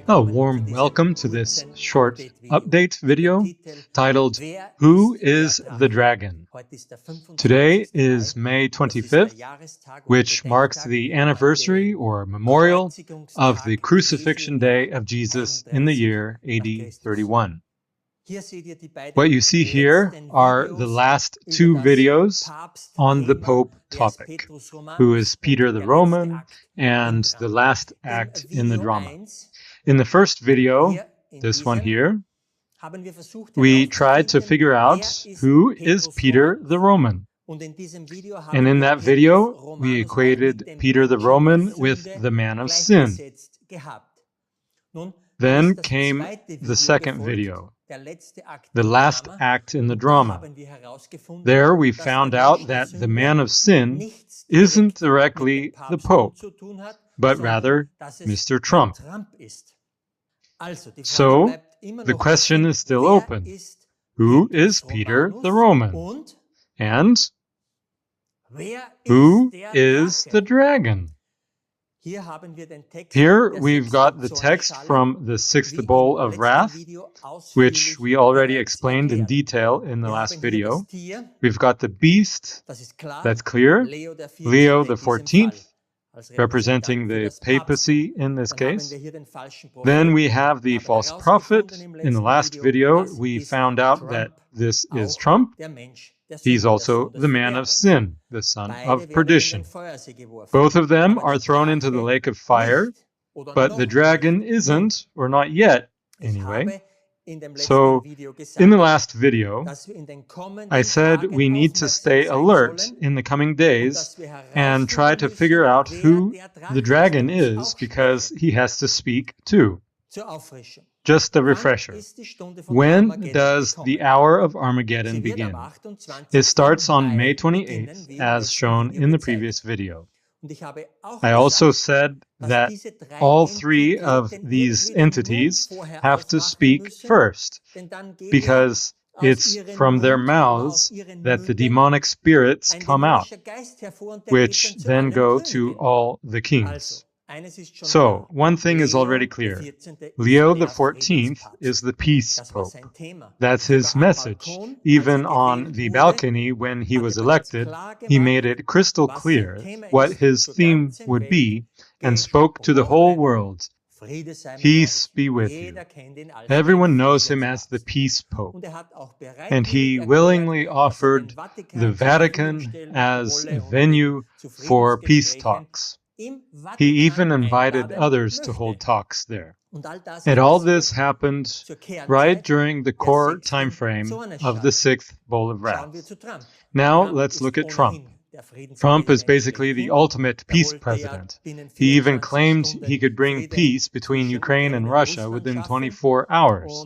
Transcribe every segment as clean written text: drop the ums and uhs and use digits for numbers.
A warm welcome to this short update video titled, Who is the Dragon? Today is May 25th, which marks the anniversary or memorial of the crucifixion day of Jesus in the year AD 31. What you see here are the last two videos on the Pope topic, who is Peter the Roman, and the last act in the drama. In the first video, this one here, we tried to figure out who is Peter the Roman. And in that video, we equated Peter the Roman with the man of sin. Then came the second video, the last act in the drama. There we found out that the man of sin isn't directly the Pope, but rather Mr. Trump. So, the question is still open. Who is Peter the Roman? And who is the dragon? Here we've got the text from the sixth bowl of wrath, which we already explained in detail in the last video. We've got the beast, that's clear, Leo the 14th, representing the papacy in this case. Then we have the false prophet. In the last video, we found out that this is Trump. He's also the man of sin, the son of perdition. Both of them are thrown into the lake of fire, but the dragon isn't, or not yet, anyway. So, in the last video, I said we need to stay alert in the coming days and try to figure out who the dragon is, because he has to speak too. Just a refresher. When does the hour of Armageddon begin? It starts on May 28th, as shown in the previous video. I also said that all three of these entities have to speak first, because it's from their mouths that the demonic spirits come out, which then go to all the kings. So, one thing is already clear. Leo the 14th is the peace pope. That's his message. Even on the balcony when he was elected, he made it crystal clear what his theme would be and spoke to the whole world. Peace be with you. Everyone knows him as the peace pope, and he willingly offered the Vatican as a venue for peace talks. He even invited others to hold talks there. And all this happened right during the core time frame of the sixth bowl of wrath. Now let's look at Trump. Trump is basically the ultimate peace president. He even claimed he could bring peace between Ukraine and Russia within 24 hours.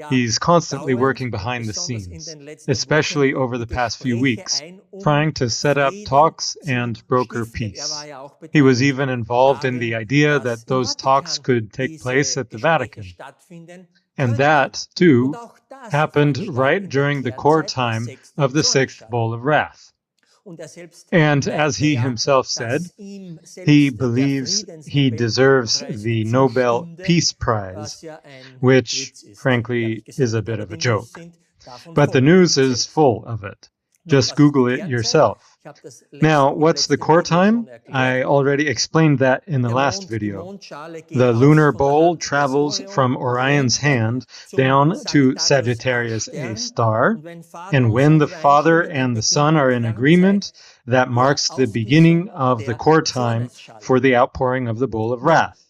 He's constantly working behind the scenes, especially over the past few weeks, trying to set up talks and broker peace. He was even involved in the idea that those talks could take place at the Vatican. And that, too, happened right during the core time of the sixth bowl of wrath. And as he himself said, he believes he deserves the Nobel Peace Prize, which, frankly, is a bit of a joke. But the news is full of it. Just Google it yourself. Now, what's the core time? I already explained that in the last video. The lunar bowl travels from Orion's hand down to Sagittarius A star, and when the Father and the Son are in agreement, that marks the beginning of the core time for the outpouring of the bowl of wrath.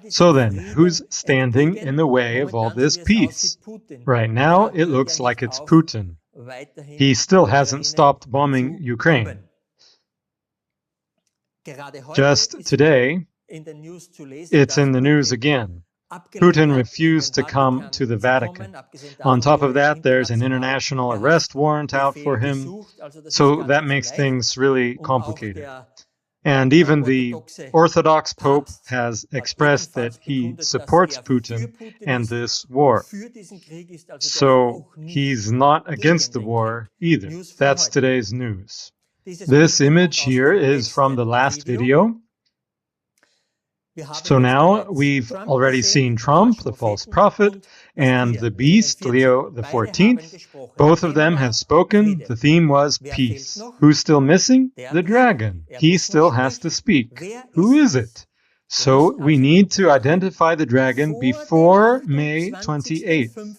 So then, who's standing in the way of all this peace? Right now, it looks like it's Putin. He still hasn't stopped bombing Ukraine. Just today, it's in the news again. Putin refused to come to the Vatican. On top of that, there's an international arrest warrant out for him, so that makes things really complicated. And even the Orthodox Pope has expressed that he supports Putin and this war. So he's not against the war either. That's today's news. This image here is from the last video. So now we've already seen Trump, the false prophet, and the beast, Leo the 14th. Both of them have spoken. The theme was peace. Who's still missing? The dragon. He still has to speak. Who is it? So we need to identify the dragon before May 28th.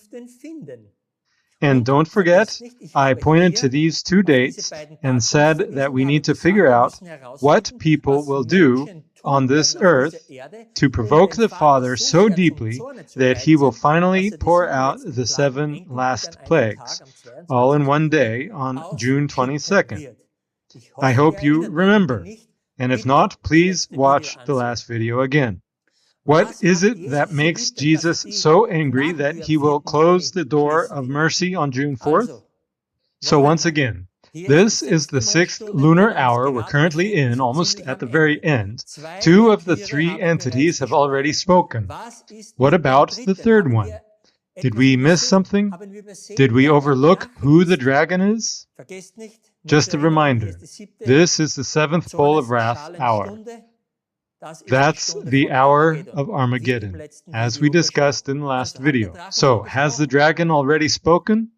And don't forget, I pointed to these two dates and said that we need to figure out what people will do on this earth to provoke the Father so deeply that he will finally pour out the 7 last plagues, all in one day on June 22nd. I hope you remember, and if not, please watch the last video again. What is it that makes Jesus so angry that he will close the door of mercy on June 4th? So once again, this is the 6th lunar hour we're currently in, almost at the very end. 2 of the 3 entities have already spoken. What about the third one? Did we miss something? Did we overlook who the dragon is? Just a reminder, this is the 7th bowl of wrath hour. That's the hour of Armageddon, as we discussed in the last video. So, has the dragon already spoken?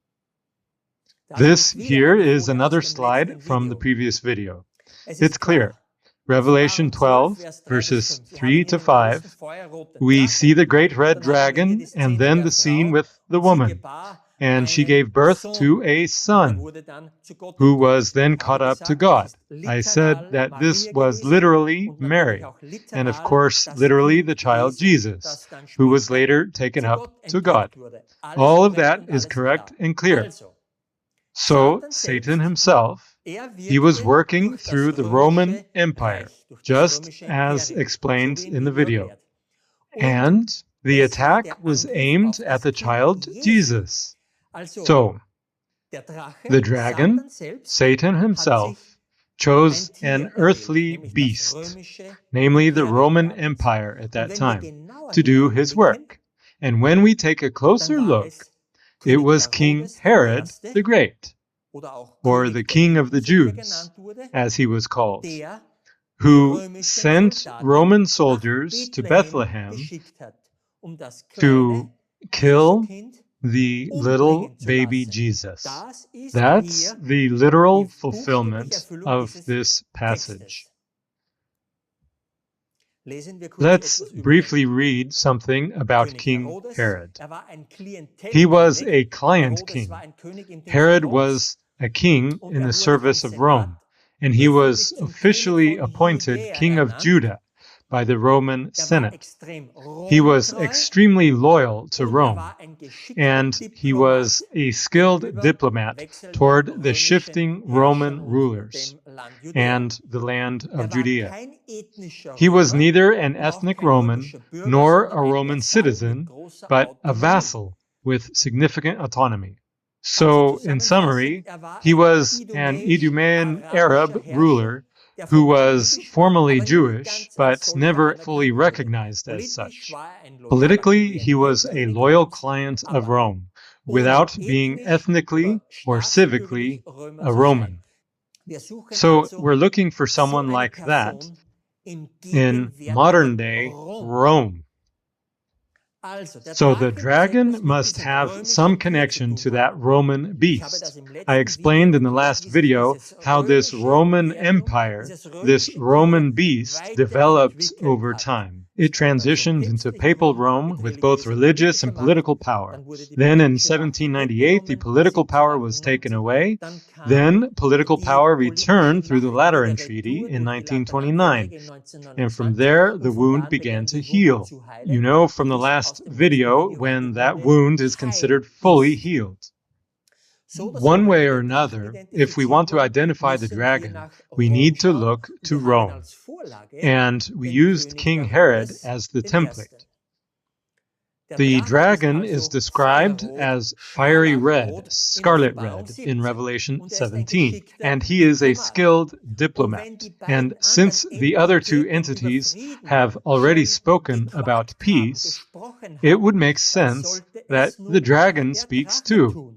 This here is another slide from the previous video. It's clear. Revelation 12, verses 3 to 5, we see the great red dragon and then the scene with the woman. And she gave birth to a son, who was then caught up to God. I said that this was literally Mary, and of course, literally the child Jesus, who was later taken up to God. All of that is correct and clear. So, Satan himself, he was working through the Roman Empire, just as explained in the video. And the attack was aimed at the child Jesus. So, the dragon, Satan himself, chose an earthly beast, namely the Roman Empire at that time, to do his work. And when we take a closer look, it was King Herod the Great, or the King of the Jews, as he was called, who sent Roman soldiers to Bethlehem to kill the little baby Jesus. That's the literal fulfillment of this passage. Let's briefly read something about King Herod. He was a client king. Herod was a king in the service of Rome, and he was officially appointed king of Judah by the Roman Senate. He was extremely loyal to Rome, and he was a skilled diplomat toward the shifting Roman rulers and the land of Judea. He was neither an ethnic Roman nor a Roman citizen, but a vassal with significant autonomy. So, in summary, he was an Idumean Arab ruler who was formally Jewish, but never fully recognized as such. Politically, he was a loyal client of Rome, without being ethnically or civically a Roman. So we're looking for someone like that in modern-day Rome. So the dragon must have some connection to that Roman beast. I explained in the last video how this Roman Empire, this Roman beast, developed over time. It transitioned into papal Rome with both religious and political power. Then in 1798, the political power was taken away. Then political power returned through the Lateran Treaty in 1929. And from there, the wound began to heal. You know from the last video when that wound is considered fully healed. One way or another, if we want to identify the dragon, we need to look to Rome. And we used King Herod as the template. The dragon is described as fiery red, scarlet red, in Revelation 17, and he is a skilled diplomat. And since the other two entities have already spoken about peace, it would make sense that the dragon speaks too.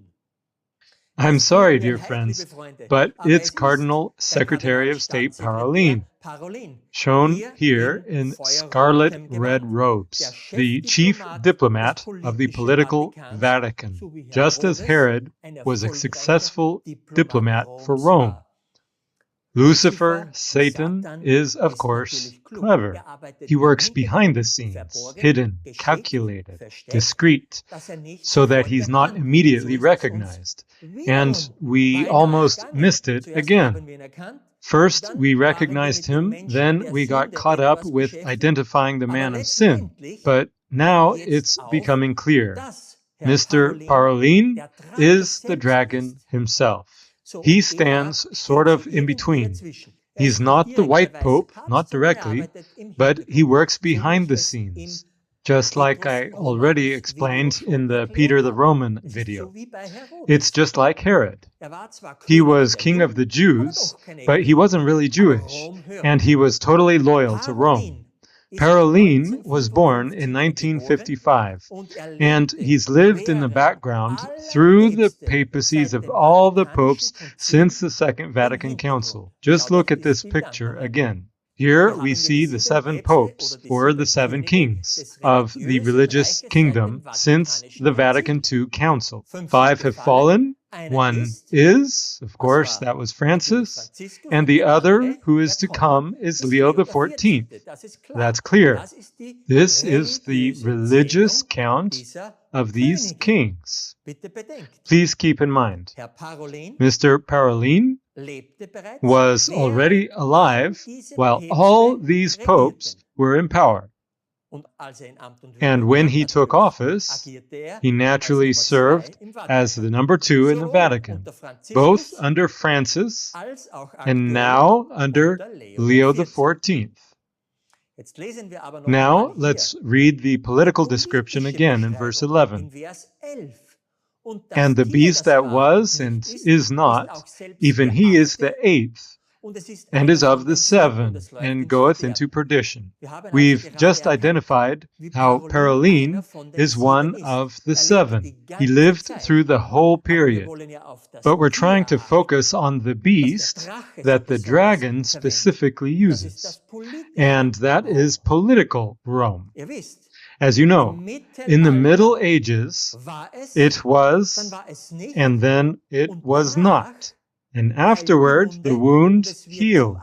I'm sorry, dear friends, but it's Cardinal Secretary of State Parolin, shown here in scarlet red robes, the chief diplomat of the political Vatican, just as Herod was a successful diplomat for Rome. Lucifer, Satan, is, of course, clever. He works behind the scenes, hidden, calculated, discreet, so that he's not immediately recognized. And we almost missed it again. First, we recognized him, then we got caught up with identifying the man of sin. But now it's becoming clear. Mr. Parolin is the dragon himself. He stands sort of in between. He's not the white pope, not directly, but he works behind the scenes, just like I already explained in the Peter the Roman video. It's just like Herod. He was king of the Jews, but he wasn't really Jewish, and he was totally loyal to Rome. Parolin was born in 1955, and he's lived in the background through the papacies of all the popes since the Second Vatican Council. Just look at this picture again. Here we see the 7 popes, or the 7 kings, of the religious kingdom since the Vatican II Council. 5 have fallen. 1 is, of course, that was Francis, and the other who is to come is Leo XIV. That's clear. This is the religious count of these kings. Please keep in mind, Mr. Parolin was already alive while all these popes were in power. And when he took office, he naturally served as the number 2 in the Vatican, both under Francis and now under Leo XIV. Now let's read the political description again in verse 11. And the beast that was and is not, even he is the 8th, and is of the 7, and goeth into perdition. We've just identified how Parolin is one of the 7. He lived through the whole period. But we're trying to focus on the beast that the dragon specifically uses, and that is political Rome. As you know, in the Middle Ages, it was, and then it was not. And afterward, the wound healed,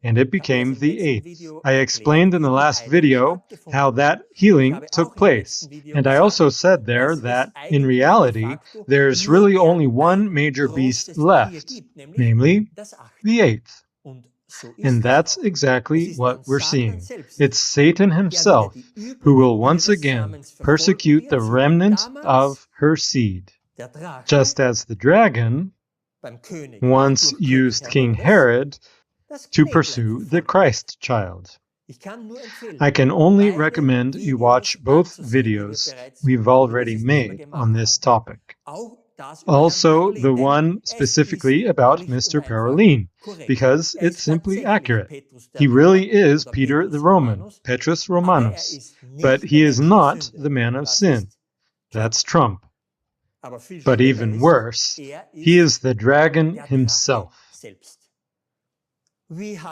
and it became the 8th. I explained in the last video how that healing took place. And I also said there that, in reality, there's really only one major beast left, namely the 8th. And that's exactly what we're seeing. It's Satan himself who will once again persecute the remnant of her seed. Just as the dragon once used King Herod to pursue the Christ child. I can only recommend you watch both videos we've already made on this topic. Also, the one specifically about Mr. Parolin, because it's simply accurate. He really is Peter the Roman, Petrus Romanus, but he is not the man of sin. That's Trump. But even worse, he is the dragon himself.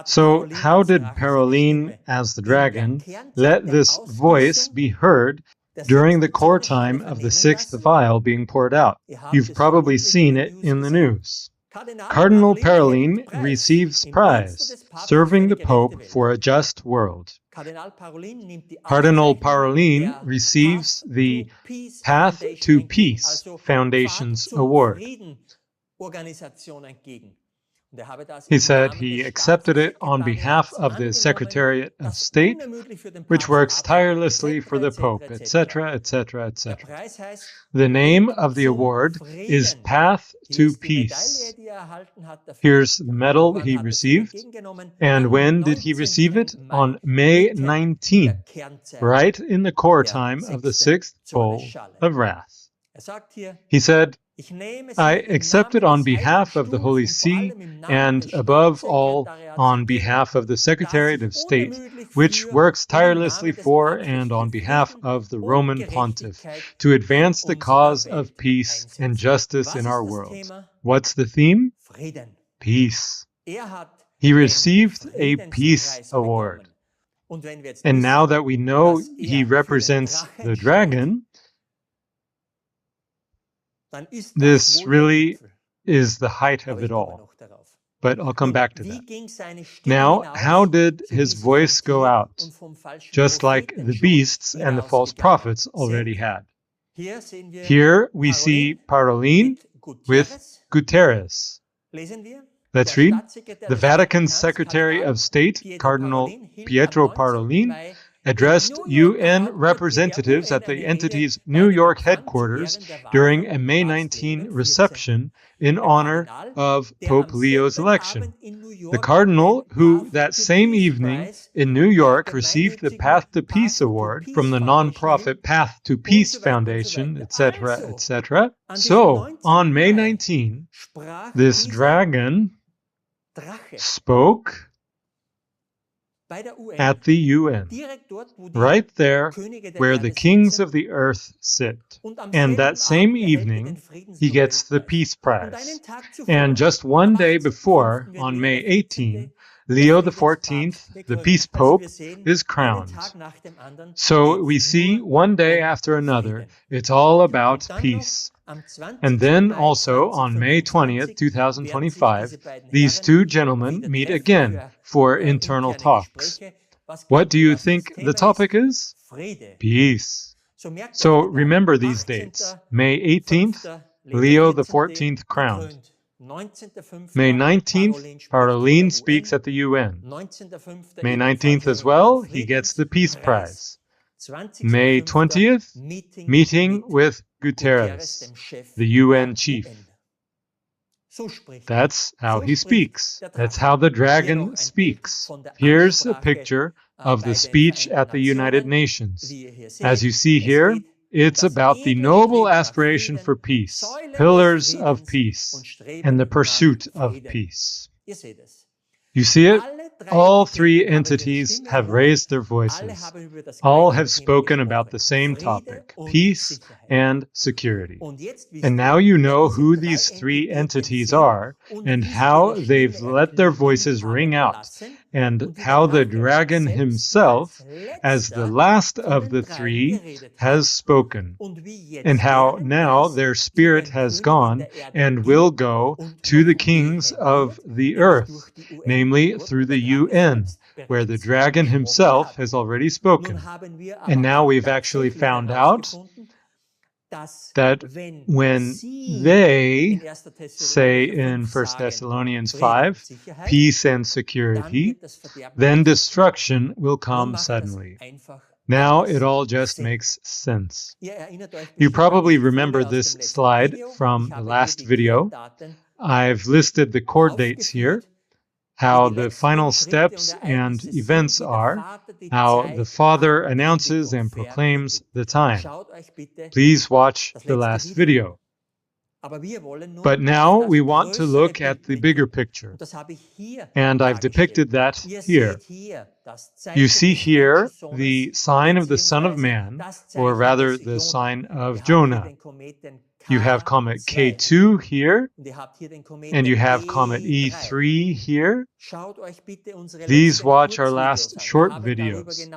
So how did Parolin, as the dragon, let this voice be heard during the core time of the 6th vial being poured out? You've probably seen it in the news. Cardinal Parolin receives prize, serving the Pope for a just world. Cardinal Parolin receives the Path to Peace Foundation's award. He said he accepted it on behalf of the Secretariat of State, which works tirelessly for the Pope, etc., etc., etc. The name of the award is Path to Peace. Here's the medal he received. And when did he receive it? On May 19th, right in the core time of the 6th bowl of wrath. He said, I accept it on behalf of the Holy See and above all on behalf of the Secretariat of State, which works tirelessly for and on behalf of the Roman Pontiff to advance the cause of peace and justice in our world. What's the theme? Peace. He received a Peace Award. And now that we know he represents the dragon, this really is the height of it all. But I'll come back to that. Now, how did his voice go out? Just like the beasts and the false prophets already had. Here we see Parolin with Guterres. Let's read. The Vatican's Secretary of State, Cardinal Pietro Parolin, addressed UN representatives at the entity's New York headquarters during a May 19 reception in honor of Pope Leo's election. The Cardinal, who that same evening in New York received the Path to Peace Award from the non-profit Path to Peace Foundation, etc., etc. So, on May 19, this dragon spoke at the UN, right there where the kings of the earth sit. And that same evening, he gets the Peace Prize. And just one day before, on May 18, Leo XIV, the Peace Pope, is crowned. So we see one day after another, it's all about peace. And then also on May 20th, 2025, these two gentlemen meet again for internal talks. What do you think the topic is? Peace. So remember these dates. May 18th, Leo XIV crowned. May 19th, Parolin speaks at the UN. May 19th as well, he gets the Peace Prize. May 20th, meeting with Guterres, the UN chief. That's how he speaks. That's how the dragon speaks. Here's a picture of the speech at the United Nations. As you see here, it's about the noble aspiration for peace, pillars of peace, and the pursuit of peace. You see it? All three entities have raised their voices. All have spoken about the same topic, peace and security. And now you know who these three entities are and how they've let their voices ring out, and how the dragon himself, as the last of the three, has spoken, and how now their spirit has gone and will go to the kings of the earth, namely through the UN, where the dragon himself has already spoken. And now we've actually found out that when they say in 1 Thessalonians 5, peace and security, then destruction will come suddenly. Now it all just makes sense. You probably remember this slide from the last video. I've listed the court dates here, how the final steps and events are, how the Father announces and proclaims the time. Please watch the last video. But now we want to look at the bigger picture, and I've depicted that here. You see here the sign of the Son of Man, or rather the sign of Jonah. You have comet K2 here, and you have comet E3 here. Please watch our last short videos.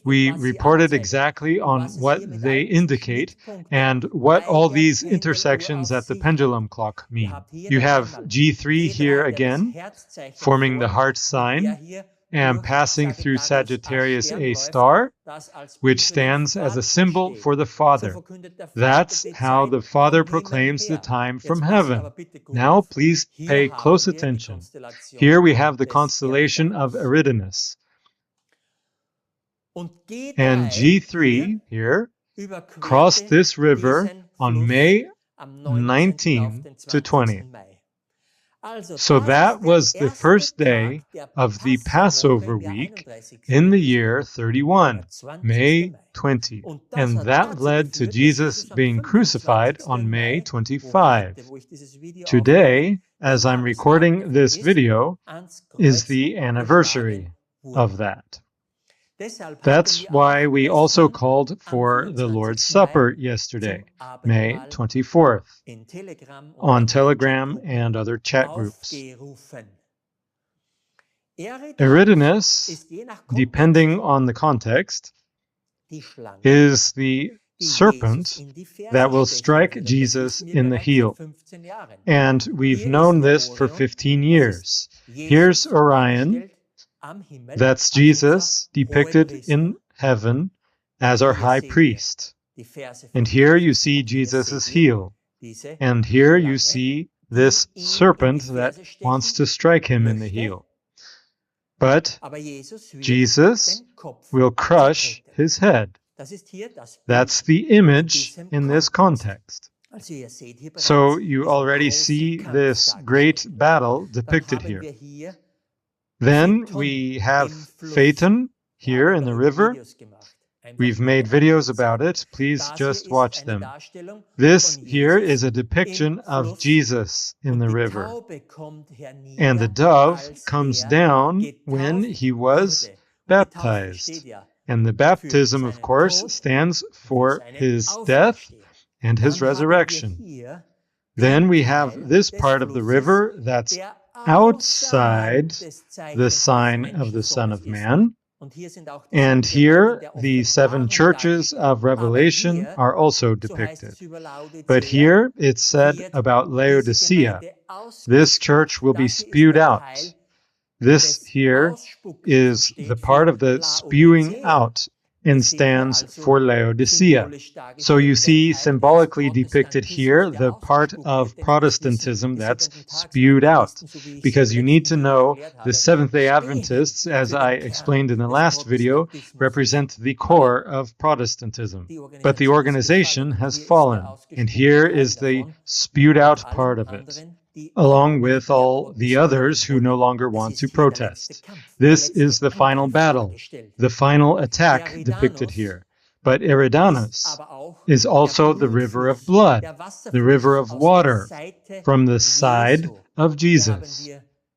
We reported exactly on what they indicate and what all these intersections at the pendulum clock mean. You have G3 here again, forming the heart sign, and passing through Sagittarius A star, which stands as a symbol for the Father. That's how the Father proclaims the time from heaven. Now please pay close attention. Here we have the constellation of Eridanus. And G3 here crossed this river on May 19 to 20. So that was the first day of the Passover week in the year 31, May 20. And that led to Jesus being crucified on May 25. Today, as I'm recording this video, is the anniversary of that. That's why we also called for the Lord's Supper yesterday, May 24th, on Telegram and other chat groups. Eridanus, depending on the context, is the serpent that will strike Jesus in the heel. And we've known this for 15 years. Here's Orion. That's Jesus depicted in heaven as our high priest. And here you see Jesus' heel. And here you see this serpent that wants to strike him in the heel. But Jesus will crush his head. That's the image in this context. So you already see this great battle depicted here. Then we have Phaeton here in the river. We've made videos about it. Please just watch them. This here is a depiction of Jesus in the river. And the dove comes down when he was baptized. And the baptism, of course, stands for his death and his resurrection. Then we have this part of the river that's outside the sign of the Son of Man. And here, the 7 churches of Revelation are also depicted. But here, it's said about Laodicea, this church will be spewed out. This here is the part of the spewing out and stands for Laodicea. So you see symbolically depicted here the part of Protestantism that's spewed out. Because you need to know the Seventh-day Adventists, as I explained in the last video, represent the core of Protestantism. But the organization has fallen, and here is the spewed out part of it, along with all the others who no longer want to protest. This is the final battle, the final attack depicted here. But Eridanus is also the river of blood, the river of water from the side of Jesus.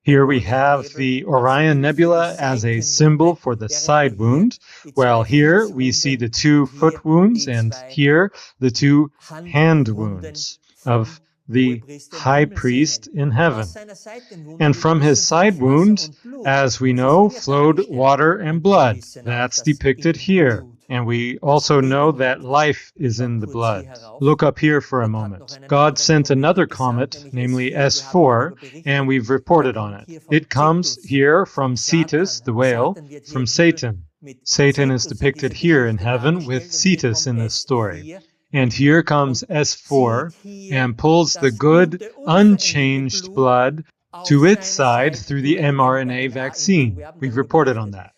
Here we have the Orion Nebula as a symbol for the side wound, while here we see the 2 foot wounds and here the 2 hand wounds of the high priest in heaven. And from his side wound, as we know, flowed water and blood. That's depicted here. And we also know that life is in the blood. Look up here for a moment. God sent another comet, namely S4, and we've reported on it. It comes here from Cetus, the whale, from Satan. Satan is depicted here in heaven with Cetus in this story. And here comes S4 and pulls the good, unchanged blood to its side through the mRNA vaccine. We've reported on that.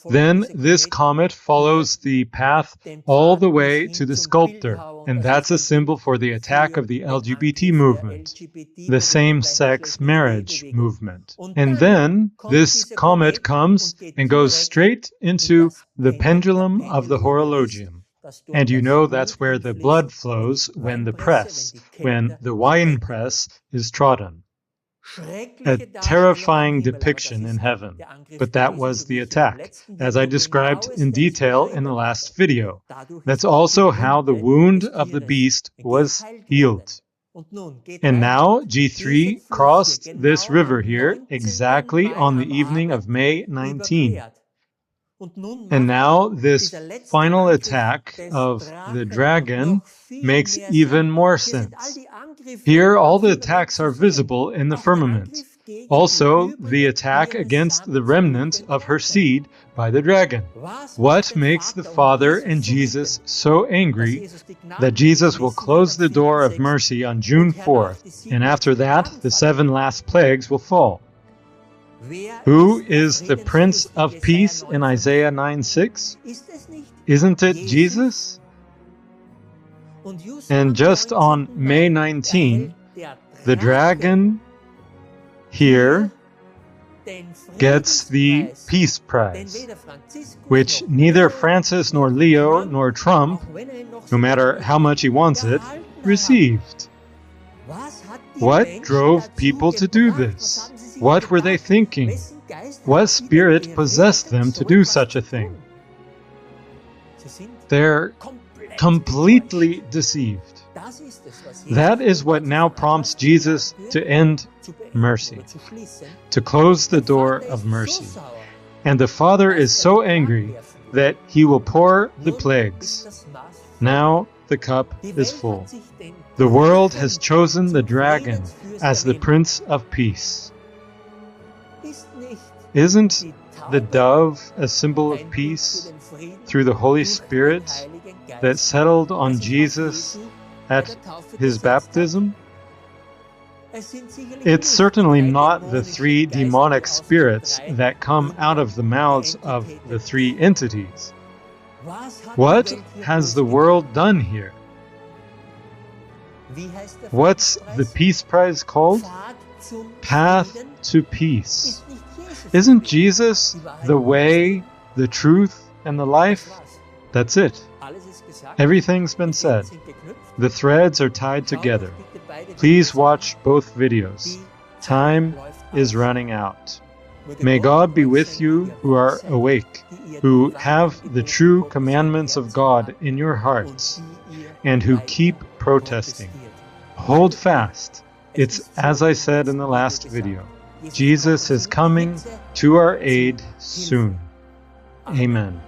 Then this comet follows the path all the way to the sculptor, and that's a symbol for the attack of the LGBT movement, the same-sex marriage movement. And then this comet comes and goes straight into the pendulum of the horologium. And you know that's where the blood flows when the wine press is trodden. A terrifying depiction in heaven, but that was the attack, as I described in detail in the last video. That's also how the wound of the beast was healed. And now G3 crossed this river here exactly on the evening of May 19. And now this final attack of the dragon makes even more sense. Here all the attacks are visible in the firmament. Also, the attack against the remnant of her seed by the dragon. What makes the Father and Jesus so angry that Jesus will close the door of mercy on June 4th, and after that, the 7 last plagues will fall? Who is the Prince of Peace in Isaiah 9:6? Isn't it Jesus? And just on May 19, the dragon here gets the Peace Prize, which neither Francis nor Leo nor Trump, no matter how much he wants it, received. What drove people to do this? What were they thinking? What spirit possessed them to do such a thing? They're completely deceived. That is what now prompts Jesus to end mercy, to close the door of mercy. And the Father is so angry that he will pour the plagues. Now the cup is full. The world has chosen the dragon as the Prince of Peace. Isn't the dove a symbol of peace through the Holy Spirit that settled on Jesus at his baptism? It's certainly not the three demonic spirits that come out of the mouths of the three entities. What has the world done here? What's the Peace Prize called? Path to Peace. Isn't Jesus the way, the truth, and the life? That's it. Everything's been said. The threads are tied together. Please watch both videos. Time is running out. May God be with you who are awake, who have the true commandments of God in your hearts, and who keep protesting. Hold fast. It's as I said in the last video. Jesus is coming to our aid soon. Amen.